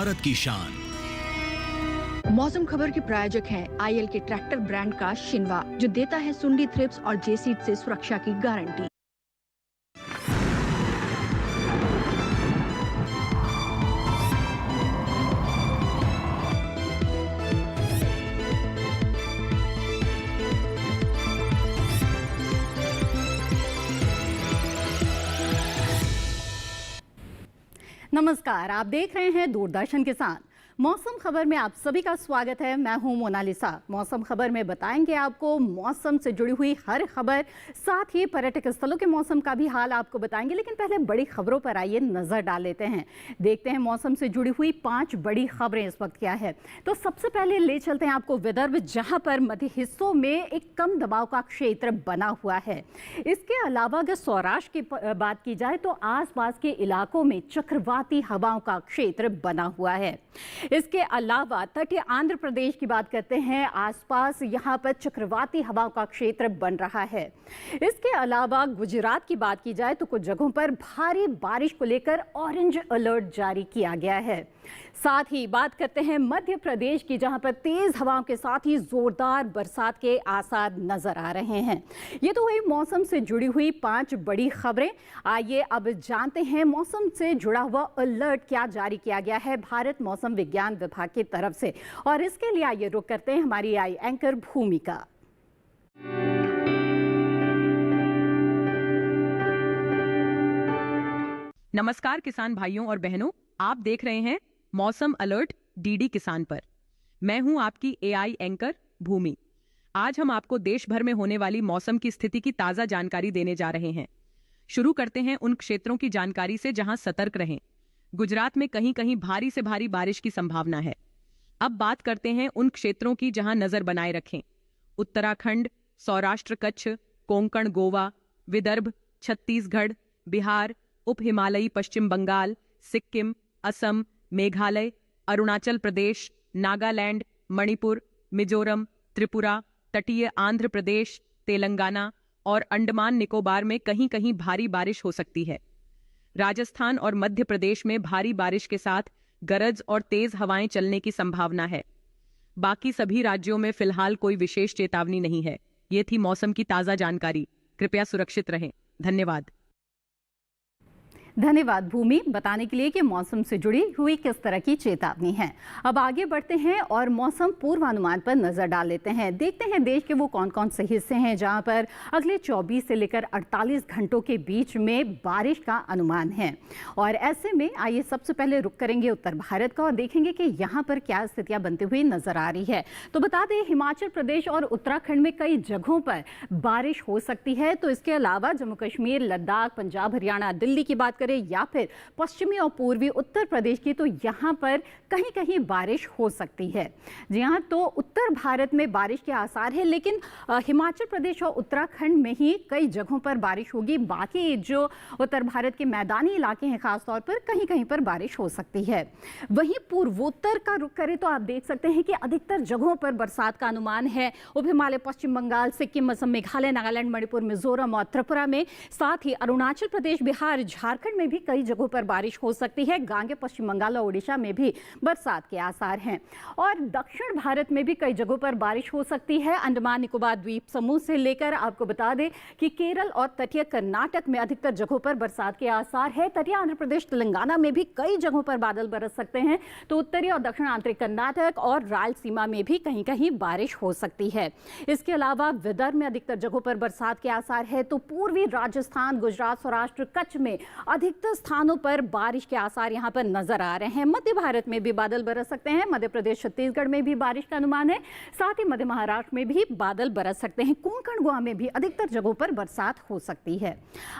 भारत की शान। मौसम खबर के प्रायोजक हैं आईएल के ट्रैक्टर ब्रांड का शिनवा, जो देता है सुंडी, थ्रिप्स और जेसीड से सुरक्षा की गारंटी। नमस्कार, आप देख रहे हैं दूरदर्शन किसान। मौसम खबर में आप सभी का स्वागत है। मैं हूं मोनालिसा। मौसम खबर में बताएंगे आपको मौसम से जुड़ी हुई हर खबर, साथ ही पर्यटक स्थलों के मौसम का भी हाल आपको बताएंगे। लेकिन पहले बड़ी खबरों पर आइए नजर डाल लेते हैं। देखते हैं मौसम से जुड़ी हुई 5 बड़ी खबरें इस वक्त क्या है। तो सबसे पहले ले चलते हैं आपको विदर्भ, जहां पर मध्य हिस्सों में एक कम दबाव का क्षेत्र बना हुआ है। इसके अलावा अगर सौराष्ट्र की बात की जाए तो आसपास के इलाकों में चक्रवाती हवाओं का क्षेत्र बना हुआ है। इसके अलावा तटीय आंध्र प्रदेश की बात करते हैं, आसपास यहां पर चक्रवाती हवाओं का क्षेत्र बन रहा है। इसके अलावा गुजरात की बात की जाए तो कुछ जगहों पर भारी बारिश को लेकर ऑरेंज अलर्ट जारी किया गया है। साथ ही बात करते हैं मध्य प्रदेश की, जहां पर तेज हवाओं के साथ ही जोरदार बरसात के आसार नजर आ रहे हैं। ये तो हुई मौसम से जुड़ी हुई 5 बड़ी खबरें। आइए अब जानते हैं मौसम से जुड़ा हुआ अलर्ट क्या जारी किया गया है भारत मौसम विज्ञान विभाग की तरफ से। और इसके लिए आइए रुक करते हैं हमारी आई एंकर भूमिका। नमस्कार किसान भाइयों और बहनों, आप देख रहे हैं मौसम अलर्ट डीडी किसान पर। मैं हूं आपकी एआई एंकर भूमि। आज हम आपको देश भर में होने वाली मौसम की स्थिति की ताजा जानकारी देने जा रहे हैं। शुरू करते हैं उन क्षेत्रों की जानकारी से जहां सतर्क रहें। गुजरात में कहीं कहीं भारी से भारी बारिश की संभावना है। अब बात करते हैं उन क्षेत्रों की जहां नजर बनाए रखें। उत्तराखंड, सौराष्ट्र, कच्छ, कोंकण, गोवा, विदर्भ, छत्तीसगढ़, बिहार, उप हिमालयी पश्चिम बंगाल, सिक्किम, असम, मेघालय, अरुणाचल प्रदेश, नागालैंड, मणिपुर, मिजोरम, त्रिपुरा, तटीय आंध्र प्रदेश, तेलंगाना और अंडमान निकोबार में कहीं कहीं भारी बारिश हो सकती है। राजस्थान और मध्य प्रदेश में भारी बारिश के साथ गरज और तेज हवाएं चलने की संभावना है। बाकी सभी राज्यों में फिलहाल कोई विशेष चेतावनी नहीं है। ये थी मौसम की ताजा जानकारी। कृपया सुरक्षित रहें। धन्यवाद। धन्यवाद भूमि, बताने के लिए कि मौसम से जुड़ी हुई किस तरह की चेतावनी है। अब आगे बढ़ते हैं और मौसम पूर्वानुमान पर नजर डाल लेते हैं। देखते हैं देश के वो कौन कौन से हिस्से हैं जहां पर अगले 24 से लेकर 48 घंटों के बीच में बारिश का अनुमान है। और ऐसे में आइए सबसे पहले रुक करेंगे उत्तर भारत का और देखेंगे कि यहाँ पर क्या स्थितियां बनती हुई नजर आ रही है। तो बता दें, हिमाचल प्रदेश और उत्तराखंड में कई जगहों पर बारिश हो सकती है। तो इसके अलावा जम्मू कश्मीर, लद्दाख, पंजाब, हरियाणा, दिल्ली की बात करें या फिर पश्चिमी और पूर्वी उत्तर प्रदेश की, तो यहां पर कहीं कहीं बारिश हो सकती है। जी हां, तो उत्तर भारत में बारिश के आसार है, लेकिन हिमाचल प्रदेश और उत्तराखंड में ही कई जगहों पर बारिश होगी। बाकी जो उत्तर भारत के मैदानी इलाके हैं खासतौर पर, कहीं कहीं पर बारिश हो सकती है। वहीं पूर्वोत्तर का रुख करें तो आप देख सकते हैं कि अधिकतर जगहों पर बरसात का अनुमान है। उप हिमालय, पश्चिम बंगाल, सिक्किम, असम, मेघालय, नागालैंड, मणिपुर, मिजोरम और त्रिपुरा में, साथ ही अरुणाचल प्रदेश, बिहार, झारखंड में भी कई जगहों पर बारिश हो सकती है। गांगे, पश्चिम बंगाल और ओडिशा में भी बरसात के आसार हैं। और दक्षिण भारत में भी कई जगहों पर बारिश हो सकती है। अंडमान निकोबार द्वीप समूह से लेकर आपको बता दें कि केरल और तटीय कर्नाटक में अधिकतर जगहों पर बरसात के आसार है। तटीय आंध्र प्रदेश, तेलंगाना में भी कई जगहों पर बादल बरस सकते हैं। तो उत्तरी और दक्षिण आंतरिक कर्नाटक और रायलसीमा में भी कहीं कहीं बारिश हो सकती है। इसके अलावा विदर्भ में अधिकतर जगहों पर बरसात के आसार है। तो पूर्वी राजस्थान, गुजरात, सौराष्ट्र, कच्छ में अधिकतर स्थानों पर बारिश के आसार यहां पर नजर आ रहे हैं। मध्य भारत में भी बादल बरस सकते हैं। मध्य प्रदेश, छत्तीसगढ़ में भी बारिश का अनुमान है। साथ ही मध्य महाराष्ट्र में भी बादल बरस सकते हैं। कोंकण, गोवा में भी अधिकतर जगहों पर बरसात हो सकती है।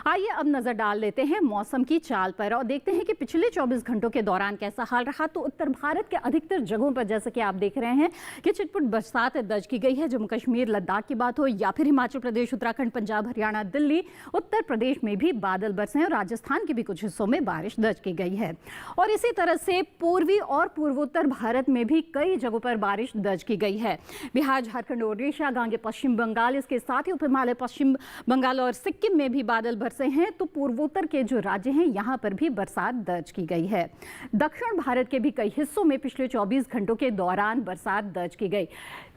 आइए अब नजर डाल लेते हैं मौसम की चाल पर और देखते हैं कि पिछले 24 घंटों के दौरान कैसा हाल रहा। तो उत्तर भारत के अधिकतर जगहों पर जैसे कि आप देख रहे हैं कि छिटपुट बरसात दर्ज की गई है। जम्मू कश्मीर, लद्दाख की बात हो या फिर हिमाचल प्रदेश, उत्तराखंड, पंजाब, हरियाणा, दिल्ली, उत्तर प्रदेश में भी बादल बरसे हैं। और राजस्थान की के भी कुछ हिस्सों में बारिश दर्ज की गई है। और इसी तरह से पूर्वी और पूर्वोत्तर भारत में भी कई जगहों पर बारिश दर्ज की गई है। बिहार, झारखंड, ओडिशा, गांगे पश्चिम बंगाल, इसके साथ ही उप हिमालय, पश्चिम बंगाल और सिक्किम में भी बादल बरसे हैं। तो पूर्वोत्तर के जो राज्य हैं यहाँ पर भी बरसात दर्ज की गई है। दक्षिण भारत के भी कई हिस्सों में पिछले 24 घंटों के दौरान बरसात दर्ज की गई।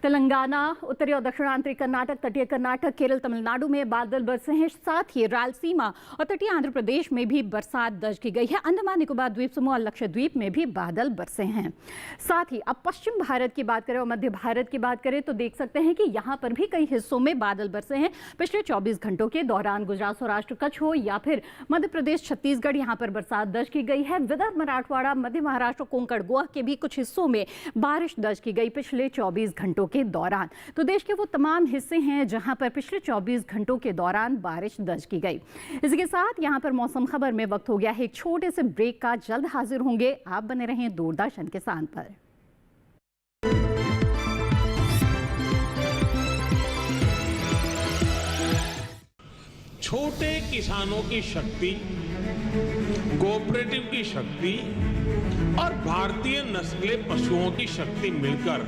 तेलंगाना, उत्तरी और दक्षिणांतरी कर्नाटक, तटीय कर्नाटक, केरल, तमिलनाडु में बादल बरसे हैं। साथ ही रायलसीमा और तटीय आंध्र प्रदेश में भी बरसात दर्ज की गई है। अंडमान निकोबार द्वीप समूह और लक्षद्वीप में भी बादल बरसे हैं। साथ ही अब पश्चिम भारत की बात करें और मध्य भारत की बात करें तो देख सकते हैं कि यहाँ पर भी कई हिस्सों में बादल बरसे हैं पिछले 24 घंटों के दौरान। गुजरात, सौराष्ट्र, कच्छ हो या फिर मध्य प्रदेश, छत्तीसगढ़, यहाँ पर बरसात दर्ज की गई है। विदर्भ, मराठवाड़ा, मध्य महाराष्ट्र, कोंकण, गोवा के भी कुछ हिस्सों में बारिश दर्ज की गई पिछले 24 घंटों के दौरान। तो देश के वो तमाम हिस्से हैं जहां पर पिछले 24 घंटों के दौरान बारिश दर्ज की गई। इसके साथ यहां पर मौसम खबर में वक्त हो गया है एक छोटे से ब्रेक का। जल्द हाजिर होंगे, आप बने रहें दूरदर्शन किसान पर। छोटे किसानों की शक्ति, कोऑपरेटिव की शक्ति और भारतीय नस्लीय पशुओं की शक्ति मिलकर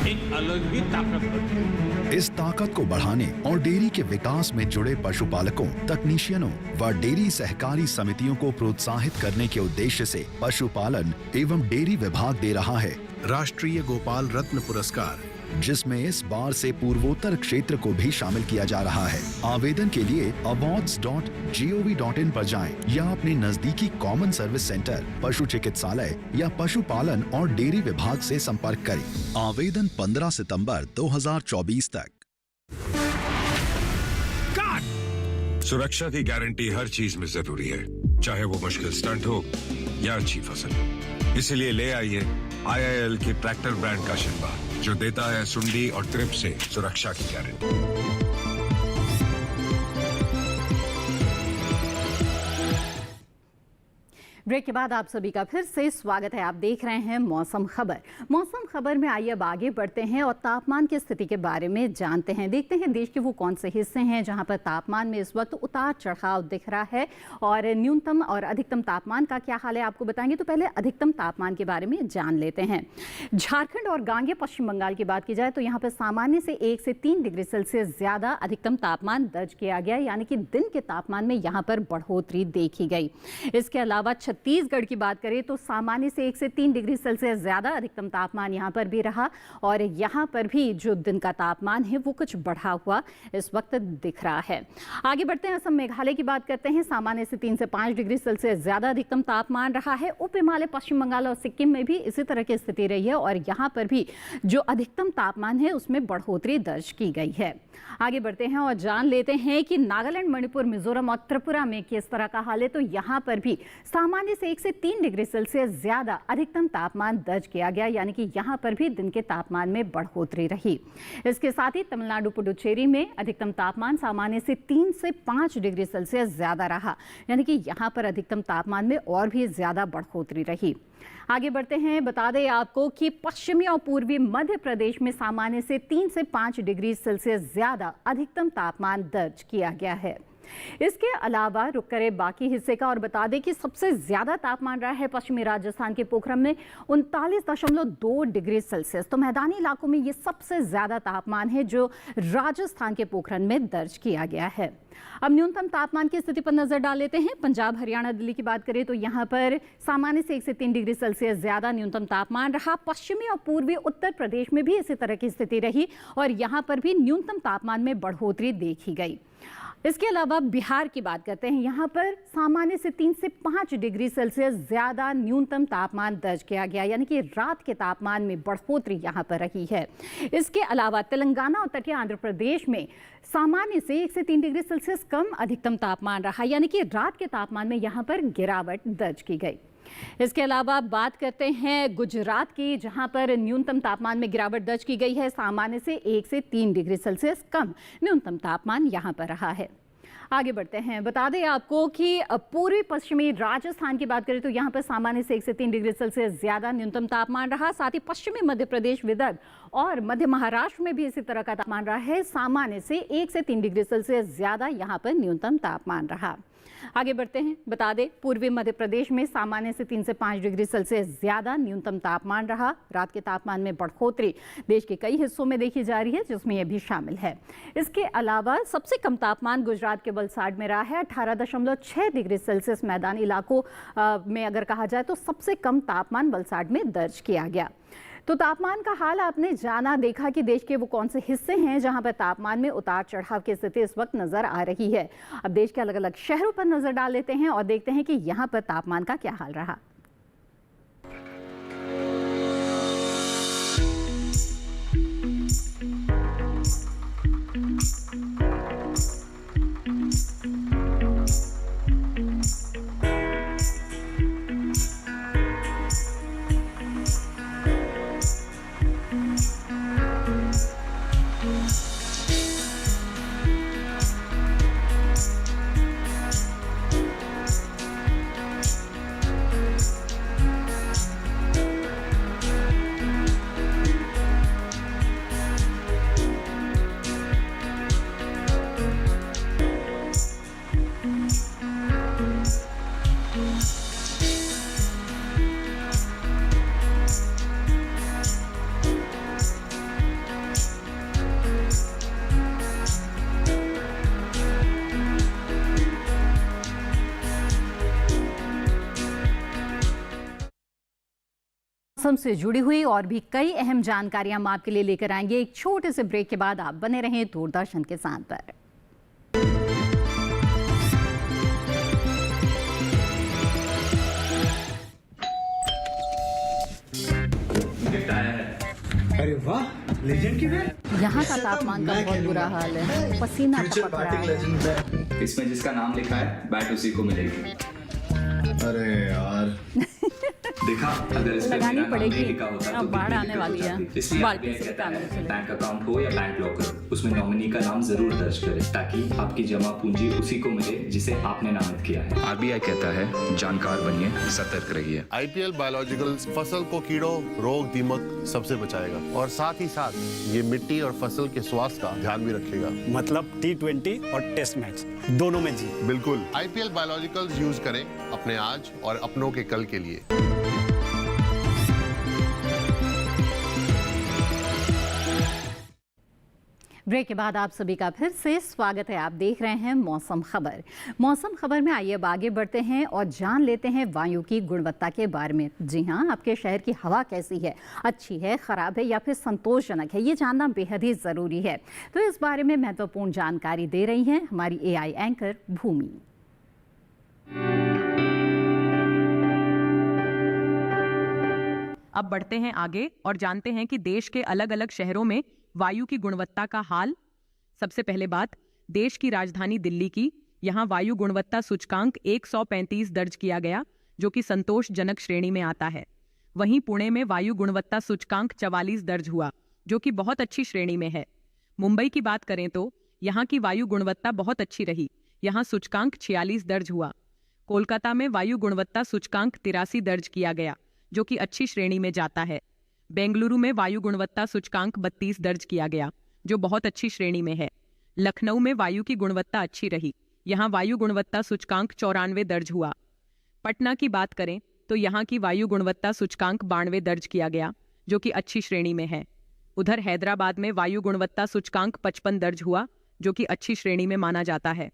एक अलग ही ताकत रखती है। इस ताकत को बढ़ाने और डेयरी के विकास में जुड़े पशुपालकों, तकनीशियनों व डेयरी सहकारी समितियों को प्रोत्साहित करने के उद्देश्य से पशुपालन एवं डेयरी विभाग दे रहा है राष्ट्रीय गोपाल रत्न पुरस्कार, जिसमें इस बार से पूर्वोत्तर क्षेत्र को भी शामिल किया जा रहा है। आवेदन के लिए awards.gov.in पर जाएं या अपने नजदीकी कॉमन सर्विस सेंटर, पशु चिकित्सालय या पशुपालन और डेयरी विभाग से संपर्क करें। आवेदन 15 सितंबर 2024 तक। सुरक्षा की गारंटी हर चीज में जरूरी है, चाहे वो मुश्किल स्टंट हो या अच्छी फसल। इसीलिए ले आइए IIL के ट्रैक्टर ब्रांड का शिनवा, जो देता है सुंडी और ट्रिप से सुरक्षा की गारंटी। ब्रेक के बाद आप सभी का फिर से स्वागत है। आप देख रहे हैं मौसम खबर। मौसम खबर में आइए अब आगे बढ़ते हैं और तापमान की स्थिति के बारे में जानते हैं। देखते हैं देश के वो कौन से हिस्से हैं जहां पर तापमान में इस वक्त उतार चढ़ाव दिख रहा है और न्यूनतम और अधिकतम तापमान का क्या हाल है आपको बताएंगे। तो पहले अधिकतम तापमान के बारे में जान लेते हैं। झारखंड और गांगे पश्चिम बंगाल की बात की जाए तो यहाँ पर सामान्य से 1 से 3 डिग्री सेल्सियस ज्यादा अधिकतम तापमान दर्ज किया गया, यानी कि दिन के तापमान में यहाँ पर बढ़ोतरी देखी गई। इसके अलावा छत्तीसगढ़ की बात करें तो सामान्य से 1 से 3 डिग्री सेल्सियस ज्यादा अधिकतम तापमान यहां पर भी रहा और यहां पर भी जो दिन का तापमान है वो कुछ बढ़ा हुआ इस वक्त दिख रहा है। आगे बढ़ते हैं, असम मेघालय की बात करते हैं। सामान्य से 3 से 5 डिग्री सेल्सियस ज्यादा अधिकतम तापमान रहा है। उप हिमालय, पश्चिम बंगाल और सिक्किम में भी इसी तरह की स्थिति रही है और यहां पर भी जो अधिकतम तापमान है उसमें बढ़ोतरी दर्ज की गई है। आगे बढ़ते हैं और जान लेते हैं कि नागालैंड, मणिपुर, मिजोरम और त्रिपुरा में किस तरह का हाल है। तो यहां पर भी सामान्य से 1 से 3 डिग्री सेल्सियस ज्यादा अधिकतम तापमान दर्ज किया गया, यानी कि यहां पर भी दिन के तापमान में बढ़ोतरी रही। इसके साथ ही तमिलनाडु, पुडुचेरी में अधिकतम तापमान सामान्य से 3 से 5 डिग्री सेल्सियस ज्यादा रहा, यानी कि यहां पर अधिकतम तापमान में और भी ज्यादा बढ़ोतरी रही। आगे बढ़ते हैं, बता दें आपको कि पश्चिमी और पूर्वी मध्य प्रदेश में सामान्य से 3 से 5 डिग्री सेल्सियस ज्यादा अधिकतम तापमान दर्ज किया गया है। इसके अलावा रुक करें बाकी हिस्से का और बता दें कि सबसे ज्यादा तापमान रहा है पश्चिमी राजस्थान के पोखरम में 39.2 डिग्री सेल्सियस। तो मैदानी इलाकों में ये सबसे ज्यादा तापमान है जो राजस्थान के पोखरन में दर्ज किया गया है। अब न्यूनतम तापमान की स्थिति पर नजर डाल लेते हैं। पंजाब, हरियाणा, दिल्ली की बात करें तो यहाँ पर सामान्य से 1 से 3 डिग्री सेल्सियस ज्यादा न्यूनतम तापमान रहा। पश्चिमी और पूर्वी उत्तर प्रदेश में भी इसी तरह की स्थिति रही और यहाँ पर भी न्यूनतम तापमान में बढ़ोतरी देखी गई। इसके अलावा बिहार की बात करते हैं। यहाँ पर सामान्य से 3 से 5 डिग्री सेल्सियस ज्यादा न्यूनतम तापमान दर्ज किया गया, यानी कि रात के तापमान में बढ़ोतरी यहाँ पर रही है। इसके अलावा तेलंगाना और तटीय आंध्र प्रदेश में सामान्य से 1 से 3 डिग्री सेल्सियस कम अधिकतम तापमान रहा, यानी कि रात के तापमान में यहाँ पर गिरावट दर्ज की गई। इसके अलावा बात करते हैं गुजरात की, जहां पर न्यूनतम तापमान में गिरावट दर्ज की गई है। सामान्य से 1 से 3 डिग्री सेल्सियस कम न्यूनतम तापमान यहां पर रहा है। आगे बढ़ते हैं, बता दें आपको कि पूर्वी पश्चिमी राजस्थान की बात करें तो यहाँ पर सामान्य से 1 से 3 डिग्री सेल्सियस ज्यादा न्यूनतम तापमान रहा। साथ ही पश्चिमी मध्य प्रदेश, विदर्भ और मध्य महाराष्ट्र में भी इसी तरह का तापमान रहा है। सामान्य से 1 से 3 डिग्री सेल्सियस ज्यादा यहाँ पर न्यूनतम तापमान रहा। आगे बढ़ते हैं। बता दें, पूर्वी मध्य प्रदेश में सामान्य से 3 से 5 डिग्री सेल्सियस ज्यादा न्यूनतम तापमान रहा। रात के तापमान में बढ़ोतरी देश के कई हिस्सों में देखी जा रही है, जिसमें यह भी शामिल है। इसके अलावा सबसे कम तापमान गुजरात के वलसाड में रहा है, 18.6 डिग्री सेल्सियस। मैदानी इलाकों में अगर कहा जाए तो सबसे कम तापमान वलसाड में दर्ज किया गया। तो तापमान का हाल आपने जाना, देखा कि देश के वो कौन से हिस्से हैं जहां पर तापमान में उतार चढ़ाव की स्थिति इस वक्त नजर आ रही है। अब देश के अलग अलग शहरों पर नजर डाल लेते हैं और देखते हैं कि यहां पर तापमान का क्या हाल रहा। मौसम से जुड़ी हुई और भी कई अहम जानकारियां हम आपके लिए लेकर आएंगे। एक छोटे से ब्रेक के बाद आप बने रहें दूरदर्शन के साथ पर। अरे वाह, लेजेंड की बैट। यहाँ का तापमान का बहुत बुरा हाल है, पसीना टपक रहा है। इसमें जिसका नाम लिखा है बैट उसी को मिलेगी। अरे यार देखा, अगर इस पे लगानी मेरा नाम नहीं पड़ेगी। लिखा होता अब तो बाढ़ बिल्कुल आने वाली है। इसलिए बाल्टी RBI से कहता काम है चलेगा। बैंक अकाउंट हो या बैंक लॉकर, उसमें नॉमिनी का नाम जरूर दर्ज करें ताकि आपकी जमा पूंजी उसी को मिले जिसे आपने नामित किया है। RBI कहता है जानकार बनिए, सतर्क रहिए। IPL बायोलॉजिकल्स फसल को कीड़ों, रोग, दीमक सबसे बचाएगा और साथ ही साथ ये मिट्टी और फसल के स्वास्थ्य का ध्यान भी रखेगा। मतलब T20 और टेस्ट मैच दोनों में जीत। बिल्कुल, IPL बायोलॉजिकल्स यूज करें अपने आज और अपनों के कल के लिए। ब्रेक के बाद आप सभी का फिर से स्वागत है। आप देख रहे हैं मौसम खबर। मौसम खबर में आइए अब आगे बढ़ते हैं और जान लेते हैं वायु की गुणवत्ता के बारे में। जी हाँ, आपके शहर की हवा कैसी है, अच्छी है, खराब है या फिर संतोषजनक है, ये जानना बेहद ही ज़रूरी है। तो इस बारे में महत्वपूर्ण जानकारी दे रही हैं हमारी AI एंकर भूमि। अब बढ़ते हैं आगे और जानते हैं कि देश के अलग अलग शहरों में वायु की गुणवत्ता का हाल। सबसे पहले बात देश की राजधानी दिल्ली की। यहाँ वायु गुणवत्ता सूचकांक 135 दर्ज किया गया, जो कि संतोषजनक श्रेणी में आता है। वहीं पुणे में वायु गुणवत्ता सूचकांक 44 दर्ज हुआ, जो कि बहुत अच्छी श्रेणी में है। मुंबई की बात करें तो यहाँ की वायु गुणवत्ता बहुत अच्छी रही, यहाँ सूचकांक 46 दर्ज हुआ। कोलकाता में वायु गुणवत्ता सूचकांक 83 दर्ज किया गया, जो कि अच्छी श्रेणी में जाता है। बेंगलुरु में वायु गुणवत्ता सूचकांक 32 दर्ज किया गया, जो बहुत अच्छी श्रेणी में है। लखनऊ में वायु की गुणवत्ता अच्छी रही, यहाँ वायु गुणवत्ता सूचकांक 94 दर्ज हुआ। पटना की बात करें तो यहाँ की वायु गुणवत्ता सूचकांक 92 दर्ज किया गया, जो कि अच्छी श्रेणी में है। उधर हैदराबाद में वायु गुणवत्ता सूचकांक 55 दर्ज हुआ, जो कि अच्छी श्रेणी में माना जाता है।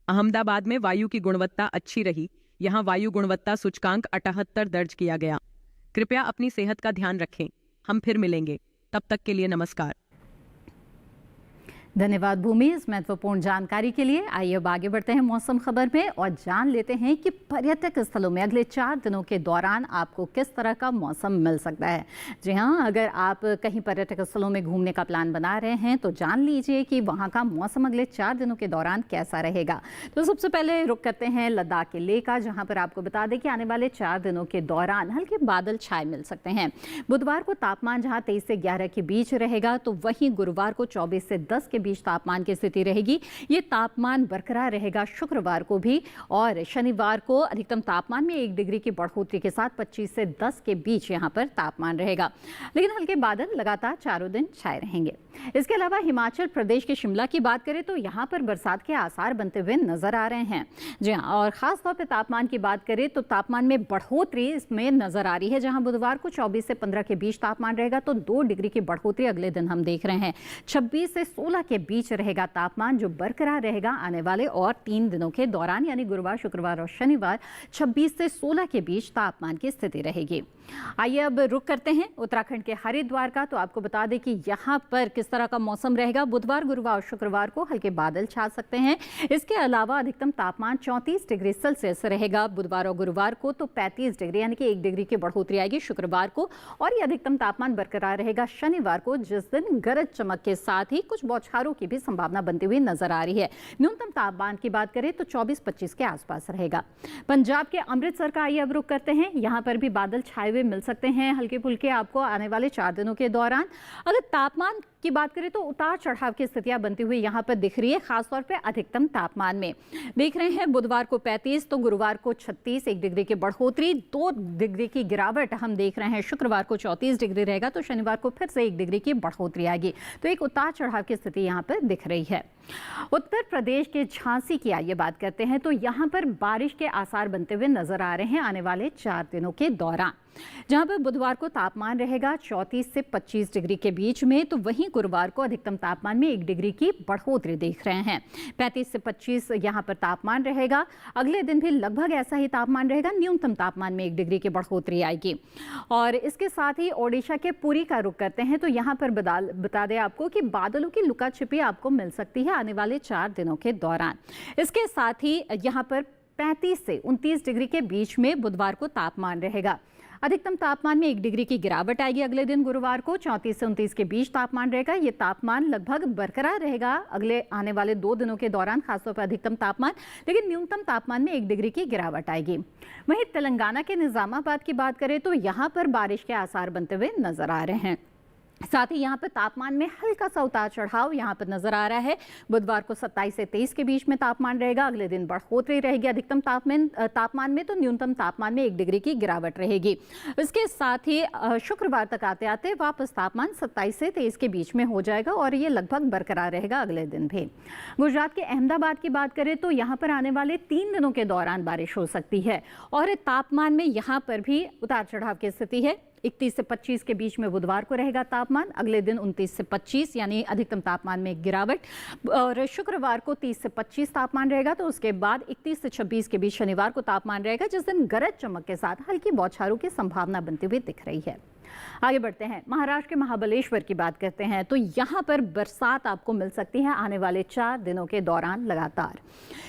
अहमदाबाद में वायु की गुणवत्ता अच्छी रही, यहाँ वायु गुणवत्ता सूचकांक 78 दर्ज किया गया। कृपया अपनी सेहत का ध्यान रखें। हम फिर मिलेंगे, तब तक के लिए नमस्कार। धन्यवाद भूमि इस महत्वपूर्ण जानकारी के लिए। आइए अब आगे बढ़ते हैं मौसम खबर में और जान लेते हैं कि पर्यटक स्थलों में अगले 4 दिनों के दौरान आपको किस तरह का मौसम मिल सकता है। जी हाँ, अगर आप कहीं पर्यटक स्थलों में घूमने का प्लान बना रहे हैं तो जान लीजिए कि वहाँ का मौसम अगले 4 दिनों के दौरान कैसा रहेगा। तो सबसे पहले रुक करते हैं लद्दाख के लेह का, जहाँ पर आपको बता दें कि आने वाले 4 दिनों के दौरान हल्के बादल छाए मिल सकते हैं। बुधवार को तापमान जहाँ 23 से 11 के बीच रहेगा, तो वहीं गुरुवार को 24 से 10 के बीच तापमान की स्थिति रहेगी। ये तापमान बरकरार रहेगा शुक्रवार को भी, और शनिवार को अधिकतम तापमान में 1 डिग्री की बढ़ोतरी के साथ 25 से 10 के बीच यहाँ पर तापमान रहेगा, लेकिन हल्के बादल लगातार चारों दिन छाए रहेंगे। इसके अलावा हिमाचल प्रदेश के शिमला की बात करें तो यहाँ पर बरसात के आसार बनते हुए नजर आ रहे हैं। जी हाँ, और खास तौर पर तापमान की बात करें तो तापमान में बढ़ोतरी इसमें नजर आ रही है। जहां बुधवार को 24 से 15 के बीच तापमान रहेगा तो 2 डिग्री की बढ़ोतरी अगले दिन हम देख रहे हैं। 26 से 16 के बीच रहेगा तापमान, जो बरकरार रहेगा आने वाले और 3 दिनों के दौरान, यानी गुरुवार, शुक्रवार और शनिवार 26 से 16 के बीच तापमान की स्थिति रहेगी। आइए अब रुक करते हैं उत्तराखंड के हरिद्वार का। तो आपको बता दें कि यहाँ पर किस तरह का मौसम रहेगा। बुधवार, गुरुवार और शुक्रवार को हल्के बादल छा सकते हैं। इसके अलावा अधिकतम तापमान 34 डिग्री सेल्सियस रहेगा बुधवार और गुरुवार को, तो 35 डिग्री यानी कि 1 डिग्री की बढ़ोतरी आएगी शुक्रवार को, और ये अधिकतम तापमान बरकरार रहेगा शनिवार को, जिस दिन गरज चमक के साथ ही कुछ बौछारों की भी संभावना बनती हुई नजर आ रही है। न्यूनतम तापमान की बात करें तो 24-25 के आसपास रहेगा। पंजाब के अमृतसर का आइए अब रुक करते हैं। यहाँ पर भी बादल छाए हुए मिल सकते हैं हल्के फुल्के आपको आने वाले 4 दिनों के दौरान। अगर तापमान की बात करें तो उतार चढ़ाव की स्थितियां बनती हुई यहाँ पर दिख रही है, खासतौर पे अधिकतम तापमान में देख रहे हैं। बुधवार को 35 तो गुरुवार को 36, 1 डिग्री की बढ़ोतरी, 2 डिग्री की गिरावट हम देख रहे हैं। शुक्रवार को 34 डिग्री रहेगा तो शनिवार को फिर से 1 डिग्री की बढ़ोतरी आएगी। तो एक उतार चढ़ाव की स्थिति यहाँ पर दिख रही है। उत्तर प्रदेश के झांसी की आइए बात करते हैं। तो यहाँ पर बारिश के आसार बनते हुए नजर आ रहे हैं आने वाले 4 दिनों के दौरान, जहां पर बुधवार को तापमान रहेगा 34 से 25 डिग्री के बीच में, तो वहीं गुरुवार को अधिकतम तापमान में 1 डिग्री की बढ़ोतरी देख रहे हैं। 35 से 25 यहां पर तापमान रहेगा। अगले दिन भी लगभग ऐसा ही तापमान रहेगा, न्यूनतम तापमान में 1 डिग्री की बढ़ोतरी आएगी। और इसके साथ ही ओडिशा के पुरी का रुख करते हैं। तो यहाँ पर बता दें आपको कि बादलों की लुका छिपी आपको मिल सकती है आने वाले 4 दिनों के दौरान। इसके साथ ही यहाँ पर 35 से 29 डिग्री के बीच में बुधवार को तापमान रहेगा। अधिकतम तापमान में 1 डिग्री की गिरावट आएगी अगले दिन गुरुवार को। 34 से 29 के बीच तापमान रहेगा। ये तापमान लगभग बरकरार रहेगा अगले आने वाले 2 दिनों के दौरान, खासतौर पर अधिकतम तापमान, लेकिन न्यूनतम तापमान में 1 डिग्री की गिरावट आएगी। वहीं तेलंगाना के निजामाबाद की बात करें तो यहाँ पर बारिश के आसार बनते हुए नजर आ रहे हैं। साथ ही यहाँ पर तापमान में हल्का सा उतार चढ़ाव यहाँ पर नजर आ रहा है। बुधवार को 27 से 23 के बीच में तापमान रहेगा। अगले दिन बढ़ोतरी रहेगी अधिकतम तापमान में, तो न्यूनतम तापमान में 1 डिग्री की गिरावट रहेगी। इसके साथ ही शुक्रवार तक आते आते वापस तापमान 27 से 23 के बीच में हो जाएगा, और ये लगभग बरकरार रहेगा अगले दिन भी। गुजरात के अहमदाबाद की बात करें तो यहाँ पर आने वाले 3 दिनों के दौरान बारिश हो सकती है, और तापमान में यहाँ पर भी उतार चढ़ाव की स्थिति है। 31 से 25 के बीच में बुधवार को रहेगा तापमान। अगले दिन 29 से 25 यानी अधिकतम तापमान में गिरावट, और शुक्रवार को 30 से 25 तापमान रहेगा। तो उसके बाद 31 से 26 के बीच शनिवार को तापमान रहेगा, जिस दिन गरज चमक के साथ हल्की बौछारों की संभावना बनती हुई दिख रही है। आगे बढ़ते हैं, महाराष्ट्र के महाबलेश्वर की बात करते हैं। तो यहाँ पर बरसात आपको मिल सकती है आने वाले 4 दिनों के दौरान लगातार।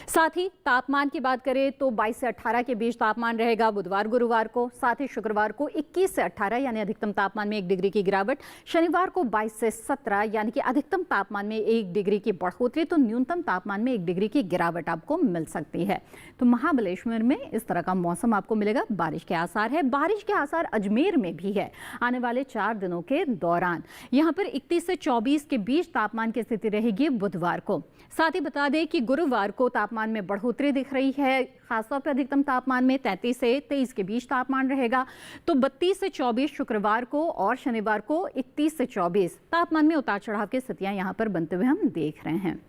साथ ही तापमान की बात करें तो 22 से 18 के बीच तापमान रहेगा बुधवार गुरुवार को। साथ ही शुक्रवार को 21 से 18 यानी अधिकतम तापमान में 1 डिग्री की गिरावट। शनिवार को 22 से 17 यानी कि अधिकतम तापमान में 1 डिग्री की बढ़ोतरी, तो न्यूनतम तापमान में 1 डिग्री की गिरावट आपको मिल सकती है। तो महाबलेश्वर में इस तरह का मौसम आपको मिलेगा। बारिश के आसार है। बारिश के आसार अजमेर में भी है आने वाले 4 दिनों के दौरान। यहाँ पर 31 से 24 के बीच तापमान की स्थिति रहेगी बुधवार को। साथ ही बता दें कि गुरुवार को तापमान में बढ़ोतरी दिख रही है, खासतौर पर अधिकतम तापमान में 33 से 23 के बीच तापमान रहेगा। तो 32 से 24 शुक्रवार को और शनिवार को 31 से 24 तापमान में उतार चढ़ाव की स्थितियां यहाँ पर बनते हुए हम देख रहे हैं।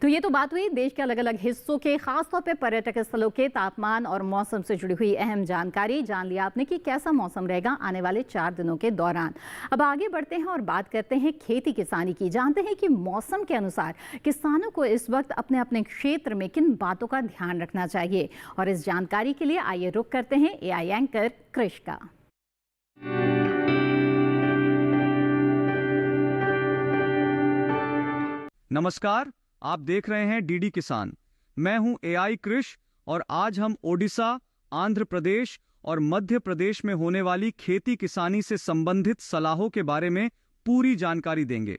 तो ये तो बात हुई देश के अलग अलग हिस्सों के, खासतौर पे पर्यटक स्थलों के तापमान और मौसम से जुड़ी हुई अहम जानकारी जान लिया आपने कि कैसा मौसम रहेगा आने वाले 4 दिनों के दौरान। अब आगे बढ़ते हैं और बात करते हैं खेती किसानी की। जानते हैं कि मौसम के अनुसार किसानों को इस वक्त अपने अपने क्षेत्र में किन बातों का ध्यान रखना चाहिए, और इस जानकारी के लिए आइए रुख करते हैं AI एंकर कृष का। नमस्कार, आप देख रहे हैं डीडी किसान। मैं हूं AI कृष, और आज हम ओडिशा, आंध्र प्रदेश और मध्य प्रदेश में होने वाली खेती किसानी से संबंधित सलाहों के बारे में पूरी जानकारी देंगे।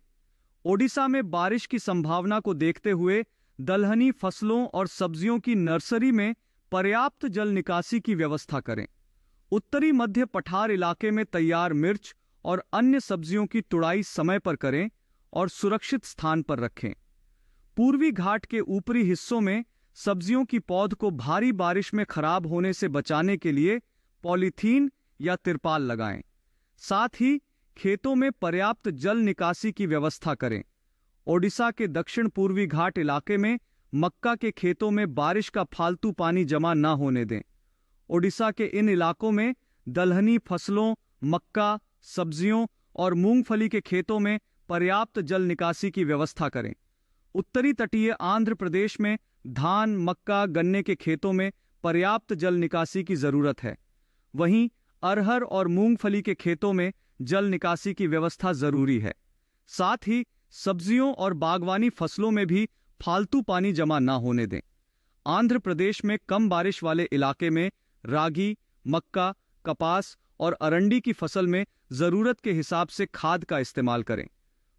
ओडिशा में बारिश की संभावना को देखते हुए दलहनी फसलों और सब्जियों की नर्सरी में पर्याप्त जल निकासी की व्यवस्था करें। उत्तरी मध्य पठार इलाके में तैयार मिर्च और अन्य सब्जियों की तुड़ाई समय पर करें, और सुरक्षित स्थान पर रखें। पूर्वी घाट के ऊपरी हिस्सों में सब्जियों की पौध को भारी बारिश में खराब होने से बचाने के लिए पॉलीथीन या तिरपाल लगाएं। साथ ही खेतों में पर्याप्त जल निकासी की व्यवस्था करें। ओडिशा के दक्षिण पूर्वी घाट इलाके में मक्का के खेतों में बारिश का फालतू पानी जमा न होने दें। ओडिशा के इन इलाकों में दलहनी फसलों, मक्का, सब्जियों और मूंगफली के खेतों में पर्याप्त जल निकासी की व्यवस्था करें। उत्तरी तटीय आंध्र प्रदेश में धान, मक्का, गन्ने के खेतों में पर्याप्त जल निकासी की जरूरत है। वहीं अरहर और मूंगफली के खेतों में जल निकासी की व्यवस्था जरूरी है। साथ ही सब्जियों और बागवानी फसलों में भी फालतू पानी जमा न होने दें। आंध्र प्रदेश में कम बारिश वाले इलाके में रागी, मक्का, कपास और अरंडी की फसल में जरूरत के हिसाब से खाद का इस्तेमाल करें।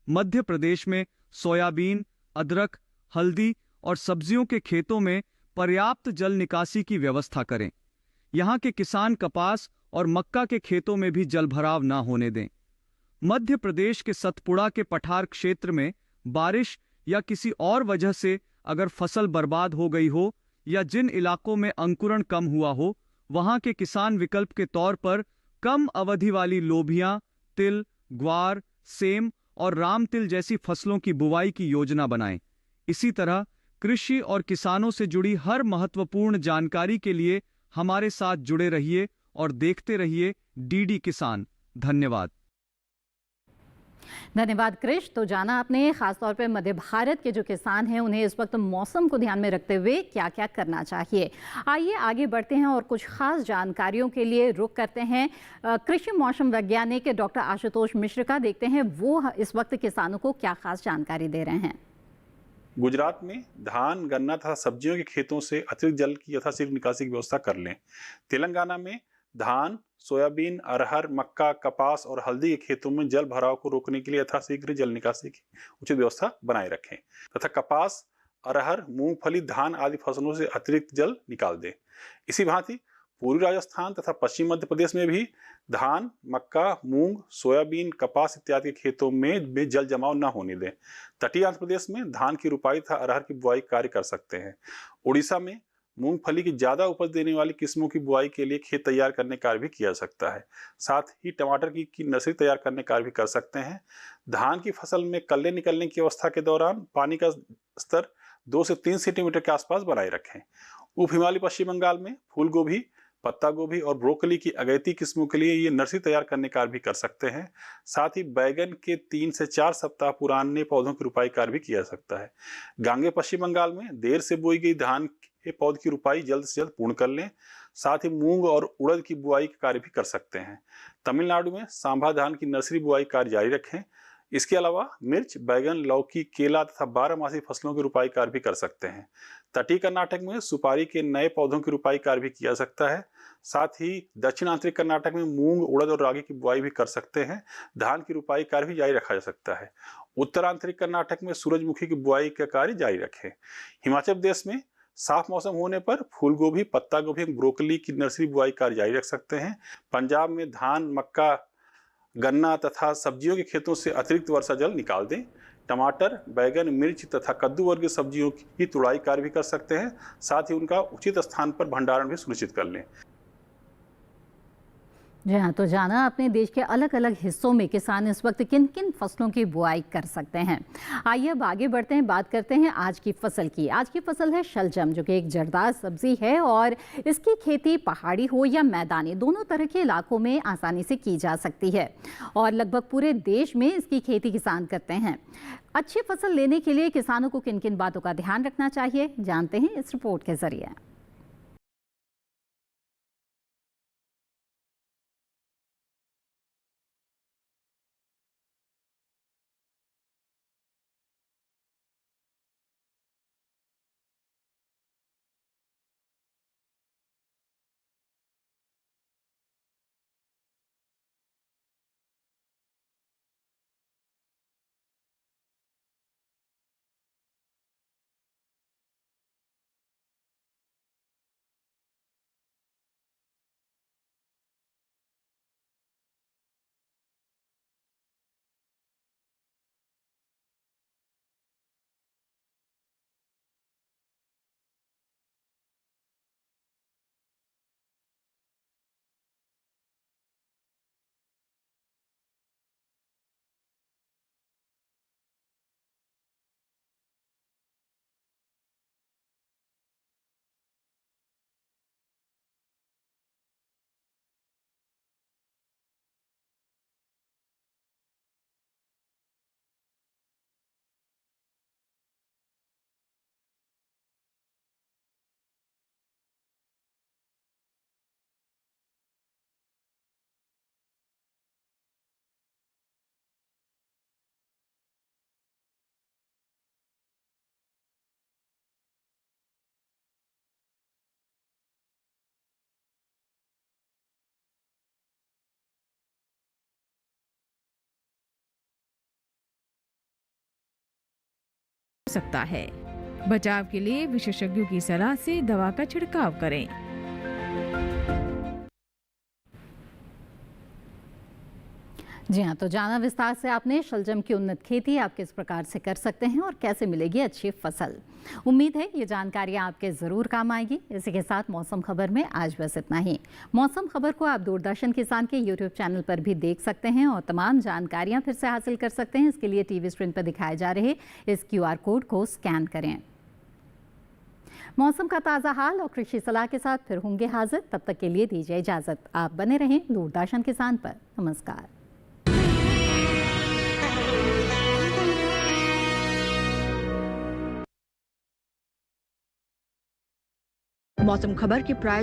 मध्य प्रदेश में सोयाबीन, अदरक, हल्दी और सब्जियों के खेतों में पर्याप्त जल निकासी की व्यवस्था करें। यहाँ के किसान कपास और मक्का के खेतों में भी जलभराव न होने दें। मध्य प्रदेश के सतपुड़ा के पठार क्षेत्र में बारिश या किसी और वजह से अगर फसल बर्बाद हो गई हो या जिन इलाकों में अंकुरण कम हुआ हो, वहां के किसान विकल्प के तौर पर कम अवधि वाली लोबिया, तिल, ग्वार, सेम और राम तिल जैसी फसलों की बुवाई की योजना बनाएं। इसी तरह कृषि और किसानों से जुड़ी हर महत्वपूर्ण जानकारी के लिए हमारे साथ जुड़े रहिए और देखते रहिए डीडी किसान। धन्यवाद। धन्यवाद कृष। तो जाना आपने खासतौर पर मध्य भारत के जो किसान हैं उन्हें इस वक्त मौसम को ध्यान में रखते हुए क्या क्या करना चाहिए। आइए आगे बढ़ते हैं और कुछ खास जानकारियों के लिए रुख करते हैं कृषि मौसम वैज्ञानिक डॉक्टर आशुतोष मिश्र का। देखते हैं वो इस वक्त किसानों को क्या खास जानकारी दे रहे हैं। गुजरात में धान, गन्ना तथा सब्जियों के खेतों से अतिरिक्त जल की यथाशीघ्र निकासी की व्यवस्था कर लें। तेलंगाना में धान, सोयाबीन, अरहर, मक्का, कपास और हल्दी के खेतों में जल भराव को रोकने के लिए यथाशीघ्र जल निकासी की उचित व्यवस्था बनाए रखें तथा कपास, अरहर, मूंगफली, धान आदि फसलों से अतिरिक्त जल निकाल दें। इसी भांति पूर्वी राजस्थान तथा पश्चिम मध्य प्रदेश में भी धान, मक्का, मूंग, सोयाबीन, कपास इत्यादि के खेतों में भी जल जमाव न होने दें। तटीय आंध्र प्रदेश में धान की रुपाई तथा अरहर की बुआई कार्य कर सकते हैं। उड़ीसा में मूंगफली की ज्यादा उपज देने वाली किस्मों की बुआई के लिए खेत तैयार करने का कार्य भी किया जा सकता है। साथ ही टमाटर की नर्सरी तैयार करने का कार्य भी कर सकते हैं। धान की फसल में कल्ले निकलने की अवस्था के दौरान पानी का स्तर 2 से 3 सेंटीमीटर के आसपास बनाए रखें। उप हिमालय पश्चिम बंगाल में फूल गोभी, पत्ता गोभी और ब्रोकली की अगैती किस्मों के लिए ये नर्सरी तैयार करने का कार्य भी कर सकते हैं। साथ ही बैगन के 3 से 4 सप्ताह पुराने पौधों की रुपाई कार्य भी किया जा सकता है। गांगे पश्चिम बंगाल में देर से बोई गई धान के पौध की रुपाई जल्द से जल्द पूर्ण कर लें। साथ ही मूंग और उड़द की बुआई का कार्य भी कर सकते हैं। तमिलनाडु में सांभा धान की नर्सरी बुआई कार्य जारी रखें। इसके अलावा मिर्च, बैगन, लौकी, केला तथा 12मासी फसलों की रुपाई कार्य भी कर सकते हैं। तटीय कर्नाटक में सुपारी के नए पौधों की रुपाई कार्य भी किया जा सकता है। साथ ही दक्षिण आंतरिक कर्नाटक में मूंग, उड़द और रागी की बुआई भी कर सकते हैं। धान की रुपाई कार्य भी जारी रखा जा सकता है। उत्तर आंतरिक कर्नाटक में सूरजमुखी की बुआई का कार्य जारी रखें। हिमाचल प्रदेश में साफ मौसम होने पर फूल गोभी, पत्ता गोभी, ब्रोकली की नर्सरी बुआई कार्य जारी रख सकते हैं। पंजाब में धान, मक्का, गन्ना तथा सब्जियों के खेतों से अतिरिक्त वर्षा जल निकाल दें। टमाटर, बैगन, मिर्च तथा कद्दू वर्गीय सब्जियों की तुड़ाई कार्य भी कर सकते हैं। साथ ही उनका उचित स्थान पर भंडारण भी सुनिश्चित कर लें। जी हाँ, तो जाना अपने देश के अलग अलग हिस्सों में किसान इस वक्त किन किन फसलों की बुआई कर सकते हैं। आइए अब आगे बढ़ते हैं, बात करते हैं आज की फसल की। आज की फसल है शलजम, जो कि एक जड़दार सब्जी है और इसकी खेती पहाड़ी हो या मैदानी, दोनों तरह के इलाकों में आसानी से की जा सकती है और लगभग पूरे देश में इसकी खेती किसान करते हैं। अच्छी फसल लेने के लिए किसानों को किन किन बातों का ध्यान रखना चाहिए, जानते हैं इस रिपोर्ट के जरिए। सकता है। बचाव के लिए विशेषज्ञों की सलाह से दवा का छिड़काव करें। जी हाँ, तो जाना विस्तार से आपने शलजम की उन्नत खेती आप किस प्रकार से कर सकते हैं और कैसे मिलेगी अच्छी फसल। उम्मीद है ये जानकारी आपके ज़रूर काम आएगी। इसी के साथ मौसम खबर में आज बस इतना ही। मौसम खबर को आप दूरदर्शन किसान के YouTube चैनल पर भी देख सकते हैं और तमाम जानकारियाँ फिर से हासिल कर सकते हैं। इसके लिए टीवी स्क्रीन पर दिखाए जा रहे इस QR कोड को स्कैन करें। मौसम का ताज़ा हाल और कृषि सलाह के साथ फिर होंगे हाजिर। तब तक के लिए दीजिए इजाज़त। आप बने रहें दूरदर्शन किसान पर। नमस्कार। मौसम खबर के प्रायोजक